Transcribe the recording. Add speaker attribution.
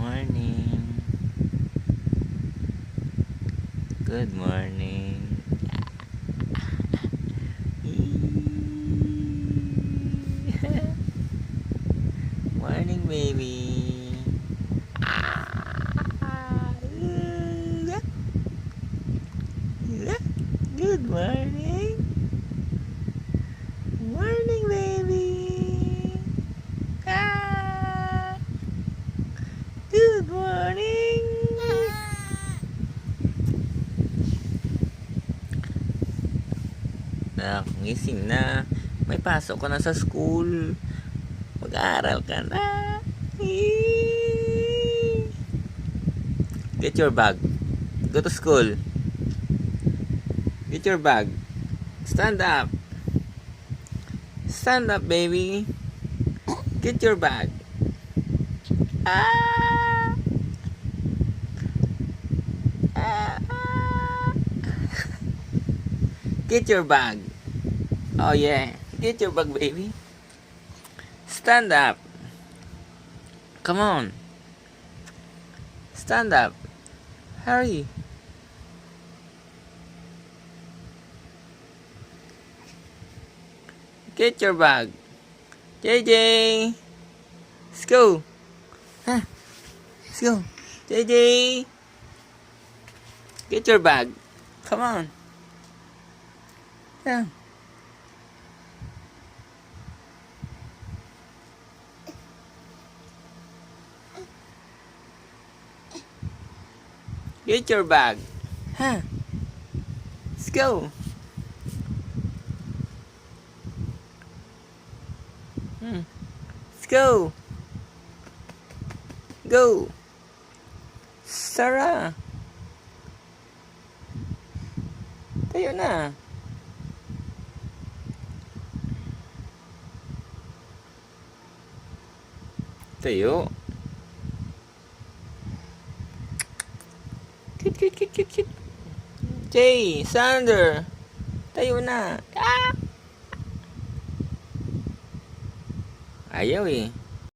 Speaker 1: morning. Good morning. Morning, baby. Good morning. Morning, baby. Good morning. Gising na. May pasok ka na sa school. Mag-aaral ka na. Get your bag. Go to school. Get your bag. Stand up. Stand up, baby. Get your bag. Get your bag. Oh yeah. Get your bag, baby. Stand up. Come on. Stand up. Hurry. Get your bag. JJ. Let's go. Let's go. JJ. Get your bag. Come on. Yeah. Get your bag. Let's go. Let's go. Go. Sarah. Tayo na. Tayo. Kit. Jay, Sander. Tayo na. Ayaw eh.